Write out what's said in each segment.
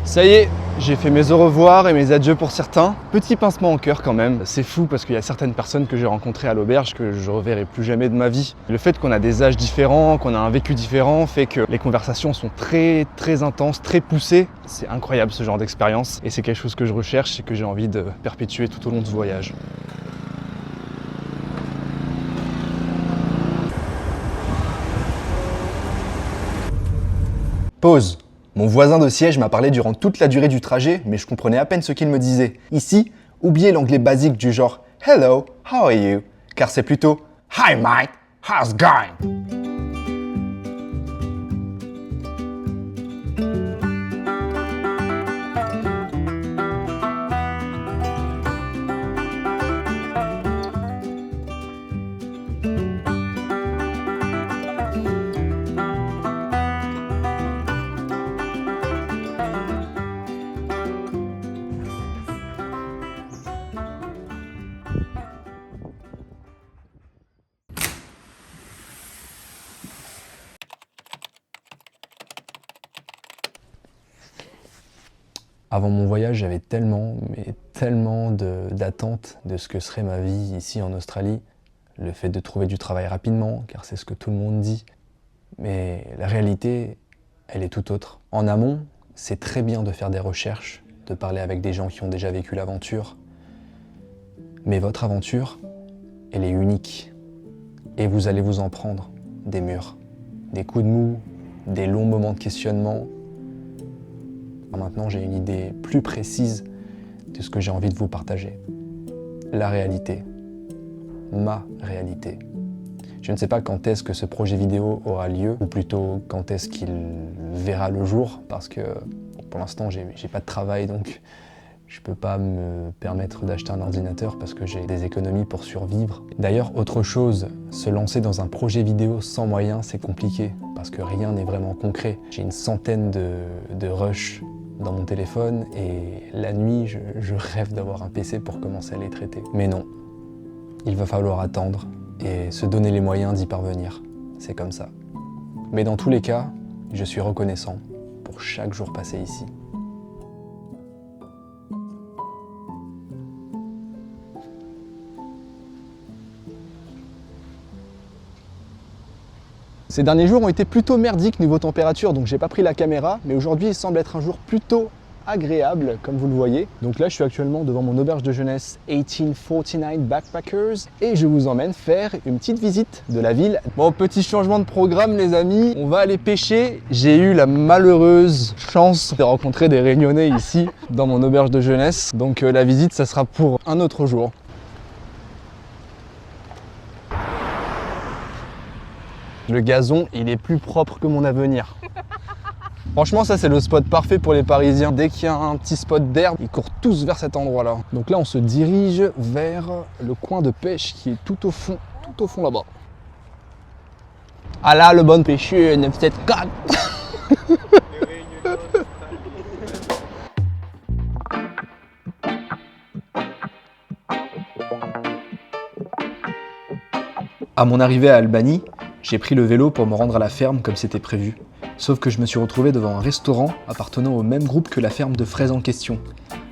Ça y est, j'ai fait mes au revoir et mes adieux pour certains. Petit pincement au cœur quand même. C'est fou parce qu'il y a certaines personnes que j'ai rencontrées à l'auberge que je reverrai plus jamais de ma vie. Le fait qu'on a des âges différents, qu'on a un vécu différent, fait que les conversations sont très intenses, très poussées. C'est incroyable ce genre d'expérience et c'est quelque chose que je recherche et que j'ai envie de perpétuer tout au long de ce voyage. Pause. Mon voisin de siège m'a parlé durant toute la durée du trajet, mais je comprenais à peine ce qu'il me disait. Ici, oubliez l'anglais basique du genre « Hello, how are you ?» car c'est plutôt « Hi mate, how's it going ?» Avant mon voyage, j'avais tellement d'attentes de ce que serait ma vie ici en Australie. Le fait de trouver du travail rapidement, car c'est ce que tout le monde dit. Mais la réalité, elle est tout autre. En amont, c'est très bien de faire des recherches, de parler avec des gens qui ont déjà vécu l'aventure. Mais votre aventure, elle est unique. Et vous allez vous en prendre des murs, des coups de mou, des longs moments de questionnement. Maintenant, j'ai une idée plus précise de ce que j'ai envie de vous partager. La réalité. Ma réalité. Je ne sais pas quand est-ce que ce projet vidéo aura lieu, ou plutôt quand est-ce qu'il verra le jour, parce que pour l'instant, j'ai pas de travail, donc je peux pas me permettre d'acheter un ordinateur parce que j'ai des économies pour survivre. D'ailleurs, autre chose, se lancer dans un projet vidéo sans moyens, c'est compliqué, parce que rien n'est vraiment concret. J'ai une centaine de rushs dans mon téléphone et la nuit, je rêve d'avoir un PC pour commencer à les traiter. Mais non, il va falloir attendre et se donner les moyens d'y parvenir. C'est comme ça. Mais dans tous les cas, je suis reconnaissant pour chaque jour passé ici. Ces derniers jours ont été plutôt merdiques niveau température, donc j'ai pas pris la caméra, mais aujourd'hui il semble être un jour plutôt agréable, comme vous le voyez. Donc là je suis actuellement devant mon auberge de jeunesse 1849 Backpackers et je vous emmène faire une petite visite de la ville. Bon, petit changement de programme les amis, on va aller pêcher. J'ai eu la malheureuse chance de rencontrer des Réunionnais ici dans mon auberge de jeunesse, donc la visite ça sera pour un autre jour. Le gazon, il est plus propre que mon avenir. Franchement, ça c'est le spot parfait pour les Parisiens. Dès qu'il y a un petit spot d'herbe, ils courent tous vers cet endroit-là. Donc là, on se dirige vers le coin de pêche qui est tout au fond là-bas. Ah là, le bon pêcheur, 974. À mon arrivée à Albany, j'ai pris le vélo pour me rendre à la ferme comme c'était prévu. Sauf que je me suis retrouvé devant un restaurant appartenant au même groupe que la ferme de fraises en question.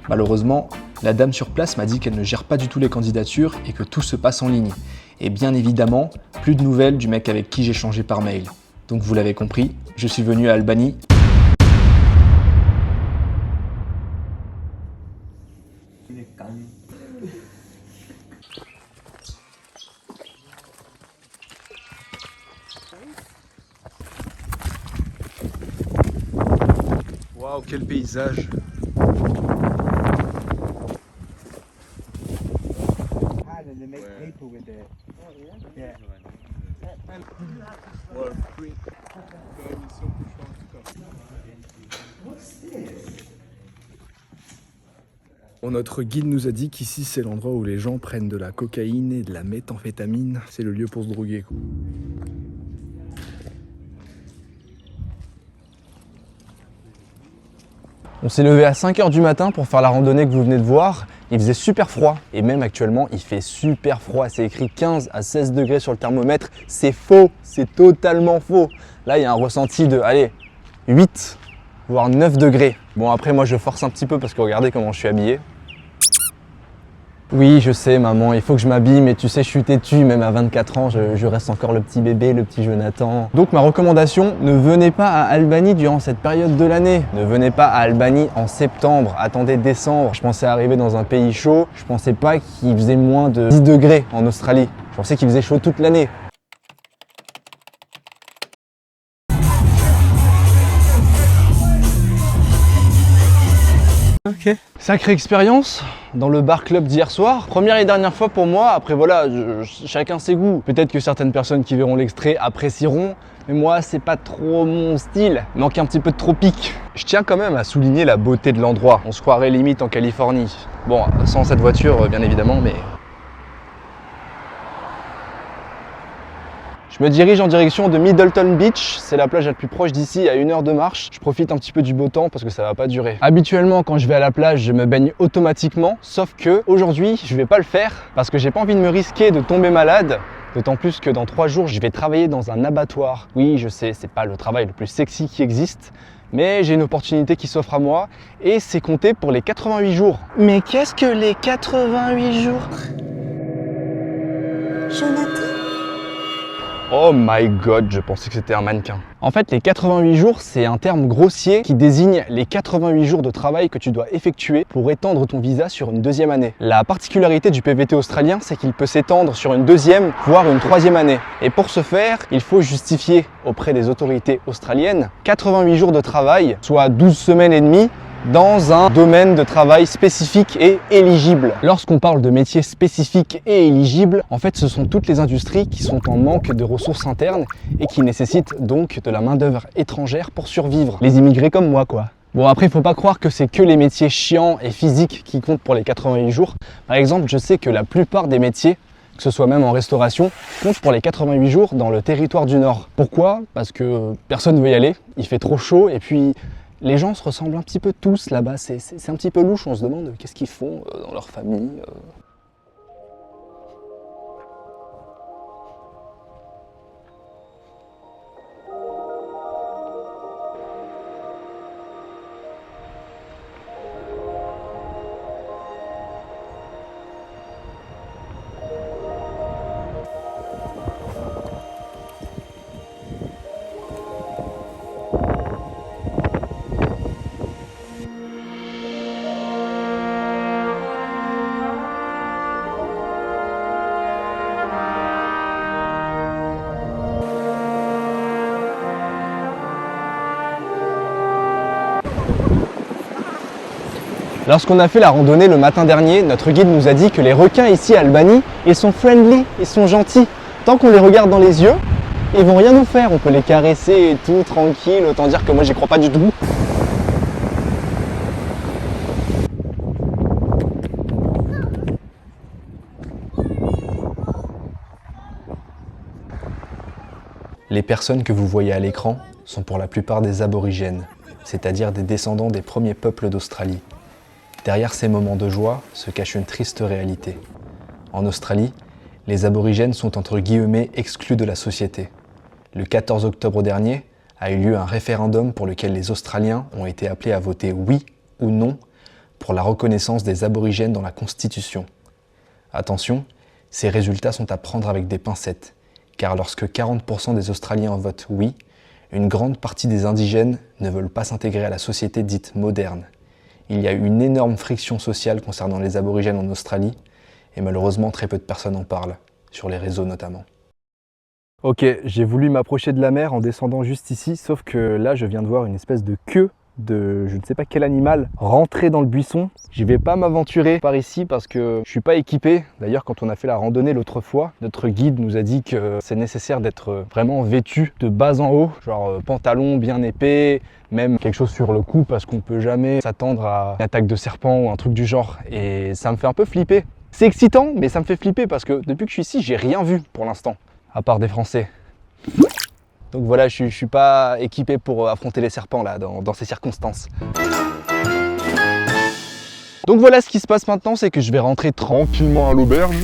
Malheureusement, la dame sur place m'a dit qu'elle ne gère pas du tout les candidatures et que tout se passe en ligne. Et bien évidemment, plus de nouvelles du mec avec qui j'ai échangé par mail. Donc vous l'avez compris, je suis venu à Albany. Waouh, quel paysage! Bon, notre guide nous a dit qu'ici c'est l'endroit où les gens prennent de la cocaïne et de la méthamphétamine. C'est le lieu pour se droguer, quoi. On s'est levé à 5 h du matin pour faire la randonnée que vous venez de voir. Il faisait super froid et même actuellement il fait super froid. C'est écrit 15 à 16 degrés sur le thermomètre. C'est faux, c'est totalement faux. Là il y a un ressenti de, allez, 8. voire 9 degrés. Bon après moi je force un petit peu parce que regardez comment je suis habillé. Oui, je sais maman, il faut que je m'habille, mais tu sais, je suis têtu, même à 24 ans, je reste encore le petit bébé, le petit Jonathan. Donc ma recommandation, ne venez pas à Albanie durant cette période de l'année. Ne venez pas à Albanie en septembre, attendez décembre. Je pensais arriver dans un pays chaud, je pensais pas qu'il faisait moins de 10 degrés en Australie. Je pensais qu'il faisait chaud toute l'année. Ok. Sacrée expérience dans le bar club d'hier soir. Première et dernière fois pour moi. Après voilà, chacun ses goûts. Peut-être que certaines personnes qui verront l'extrait apprécieront, mais moi c'est pas trop mon style. Il manque un petit peu de tropique. Je tiens quand même à souligner la beauté de l'endroit. On se croirait limite en Californie. Bon, sans cette voiture bien évidemment, mais... Je me dirige en direction de Middleton Beach, c'est la plage la plus proche d'ici, à 1 heure de marche. Je profite un petit peu du beau temps parce que ça va pas durer. Habituellement, quand je vais à la plage, je me baigne automatiquement, sauf que aujourd'hui, je vais pas le faire parce que j'ai pas envie de me risquer de tomber malade. D'autant plus que dans 3 jours, je vais travailler dans un abattoir. Oui, je sais, c'est pas le travail le plus sexy qui existe, mais j'ai une opportunité qui s'offre à moi et c'est compté pour les 88 jours. Mais qu'est-ce que les 88 jours? Jonathan? Oh my god, je pensais que c'était un mannequin. En fait, les 88 jours, c'est un terme grossier qui désigne les 88 jours de travail que tu dois effectuer pour étendre ton visa sur une 2e année. La particularité du PVT australien, c'est qu'il peut s'étendre sur une 2e, voire une 3e année. Et pour ce faire, il faut justifier auprès des autorités australiennes 88 jours de travail, soit 12 semaines et demie, dans un domaine de travail spécifique et éligible. Lorsqu'on parle de métiers spécifiques et éligibles, en fait ce sont toutes les industries qui sont en manque de ressources internes et qui nécessitent donc de la main-d'œuvre étrangère pour survivre. Les immigrés comme moi quoi. Bon après, il faut pas croire que c'est que les métiers chiants et physiques qui comptent pour les 88 jours. Par exemple, je sais que la plupart des métiers, que ce soit même en restauration, comptent pour les 88 jours dans le territoire du Nord. Pourquoi? Parce que personne ne veut y aller, il fait trop chaud et puis les gens se ressemblent un petit peu tous là-bas, c'est un petit peu louche, on se demande qu'est-ce qu'ils font dans leur famille. Lorsqu'on a fait la randonnée le matin dernier, notre guide nous a dit que les requins ici à Albanie, ils sont friendly, ils sont gentils. Tant qu'on les regarde dans les yeux, ils vont rien nous faire. On peut les caresser et tout, tranquille. Autant dire que moi j'y crois pas du tout. Les personnes que vous voyez à l'écran sont pour la plupart des aborigènes, c'est-à-dire des descendants des premiers peuples d'Australie. Derrière ces moments de joie se cache une triste réalité. En Australie, les aborigènes sont entre guillemets exclus de la société. Le 14 octobre dernier a eu lieu un référendum pour lequel les Australiens ont été appelés à voter oui ou non pour la reconnaissance des aborigènes dans la Constitution. Attention, ces résultats sont à prendre avec des pincettes, car lorsque 40% des Australiens votent oui, une grande partie des indigènes ne veulent pas s'intégrer à la société dite moderne. Il y a eu une énorme friction sociale concernant les aborigènes en Australie, et malheureusement très peu de personnes en parlent, sur les réseaux notamment. Ok, j'ai voulu m'approcher de la mer en descendant juste ici, sauf que là je viens de voir une espèce de queue de je ne sais pas quel animal rentrer dans le buisson. Je vais pas m'aventurer par ici parce que je suis pas équipé. D'ailleurs, quand on a fait la randonnée l'autre fois, notre guide nous a dit que c'est nécessaire d'être vraiment vêtu de bas en haut, genre pantalon bien épais, même quelque chose sur le cou parce qu'on peut jamais s'attendre à une attaque de serpent ou un truc du genre. Et ça me fait un peu flipper. C'est excitant, mais ça me fait flipper parce que depuis que je suis ici, j'ai rien vu pour l'instant, à part des Français. Donc voilà, je suis pas équipé pour affronter les serpents là, dans ces circonstances. Donc voilà, ce qui se passe maintenant, c'est que je vais rentrer tranquillement à l'auberge.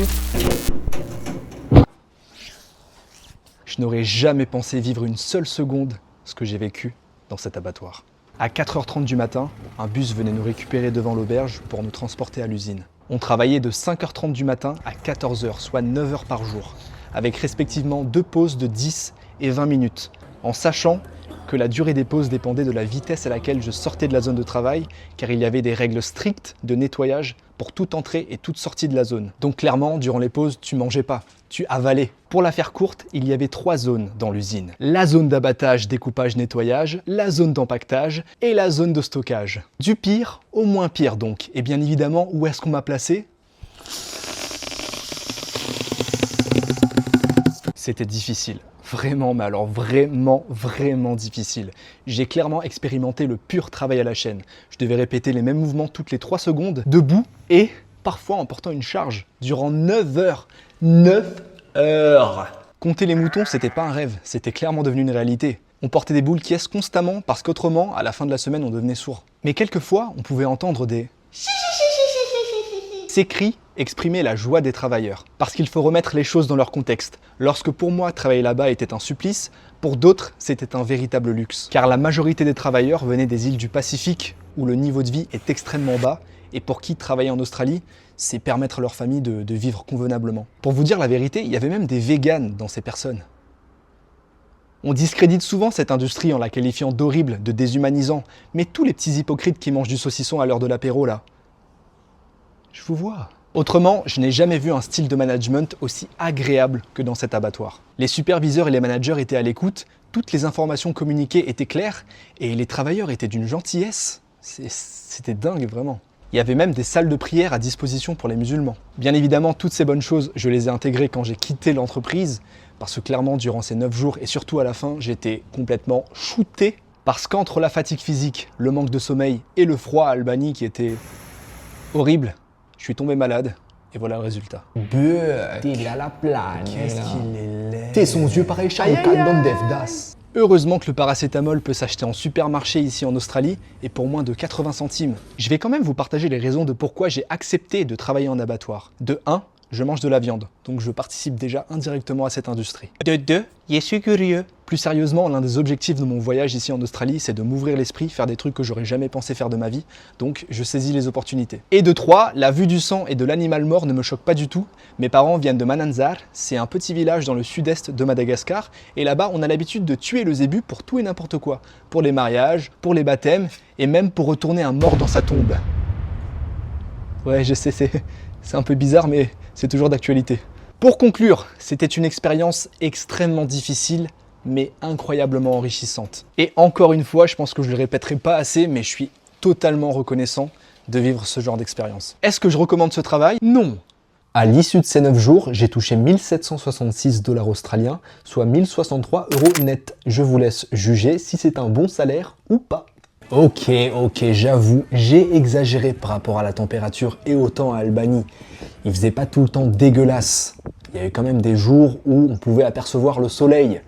Je n'aurais jamais pensé vivre une seule seconde ce que j'ai vécu dans cet abattoir. À 4h30 du matin, un bus venait nous récupérer devant l'auberge pour nous transporter à l'usine. On travaillait de 5h30 du matin à 14h, soit 9 heures par jour, avec respectivement 2 pauses de 10 et 20 minutes, en sachant que la durée des pauses dépendait de la vitesse à laquelle je sortais de la zone de travail, car il y avait des règles strictes de nettoyage pour toute entrée et toute sortie de la zone. Donc clairement, durant les pauses, tu mangeais pas, tu avalais. Pour la faire courte, il y avait 3 zones dans l'usine. La zone d'abattage, découpage, nettoyage, la zone d'empaquetage et la zone de stockage. Du pire au moins pire donc. Et bien évidemment, où est-ce qu'on m'a placé ? C'était difficile. Vraiment, mais alors vraiment difficile. J'ai clairement expérimenté le pur travail à la chaîne. Je devais répéter les mêmes mouvements toutes les 3 secondes, debout, et parfois en portant une charge, durant 9 heures. 9 heures. Compter les moutons, c'était pas un rêve, c'était clairement devenu une réalité. On portait des boules qui est constamment, parce qu'autrement, à la fin de la semaine, on devenait sourd. Mais quelquefois, on pouvait entendre des... Ces cris exprimaient la joie des travailleurs, parce qu'il faut remettre les choses dans leur contexte. Lorsque pour moi, travailler là-bas était un supplice, pour d'autres, c'était un véritable luxe. Car la majorité des travailleurs venaient des îles du Pacifique, où le niveau de vie est extrêmement bas, et pour qui travailler en Australie, c'est permettre à leur famille de vivre convenablement. Pour vous dire la vérité, il y avait même des véganes dans ces personnes. On discrédite souvent cette industrie en la qualifiant d'horrible, de déshumanisant, mais tous les petits hypocrites qui mangent du saucisson à l'heure de l'apéro là, je vous vois. Autrement, je n'ai jamais vu un style de management aussi agréable que dans cet abattoir. Les superviseurs et les managers étaient à l'écoute, toutes les informations communiquées étaient claires et les travailleurs étaient d'une gentillesse. C'était dingue vraiment. Il y avait même des salles de prière à disposition pour les musulmans. Bien évidemment, toutes ces bonnes choses, je les ai intégrées quand j'ai quitté l'entreprise, parce que clairement, durant ces 9 jours et surtout à la fin, j'étais complètement shooté. Parce qu'entre la fatigue physique, le manque de sommeil et le froid à Albany qui était horrible, je suis tombé malade, et voilà le résultat. T'es à la plane. Qu'est-ce qu'il est laid. T'es son yeux pareil, Shao Kahn dans Devdas. Heureusement que le paracétamol peut s'acheter en supermarché ici en Australie, et pour moins de 80 centimes. Je vais quand même vous partager les raisons de pourquoi j'ai accepté de travailler en abattoir. De 1, je mange de la viande, donc je participe déjà indirectement à cette industrie. De 2, je suis curieux. Plus sérieusement, l'un des objectifs de mon voyage ici en Australie, c'est de m'ouvrir l'esprit, faire des trucs que j'aurais jamais pensé faire de ma vie, donc je saisis les opportunités. Et de 3, la vue du sang et de l'animal mort ne me choque pas du tout. Mes parents viennent de Mananzar, c'est un petit village dans le sud-est de Madagascar, et là-bas on a l'habitude de tuer le zébu pour tout et n'importe quoi. Pour les mariages, pour les baptêmes, et même pour retourner un mort dans sa tombe. Ouais, je sais, c'est un peu bizarre, mais c'est toujours d'actualité. Pour conclure, c'était une expérience extrêmement difficile, mais incroyablement enrichissante. Et encore une fois, je pense que je ne le répéterai pas assez, mais je suis totalement reconnaissant de vivre ce genre d'expérience. Est-ce que je recommande ce travail ? Non. À l'issue de ces 9 jours, j'ai touché 1766 $ australiens, soit 1063 € net. Je vous laisse juger si c'est un bon salaire ou pas. Ok, j'avoue, j'ai exagéré par rapport à la température et au temps à Albany. Il faisait pas tout le temps dégueulasse. Il y a eu quand même des jours où on pouvait apercevoir le soleil.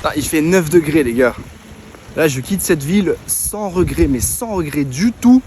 Ah, il fait 9 degrés les gars. Là je quitte cette ville sans regret, mais sans regret du tout.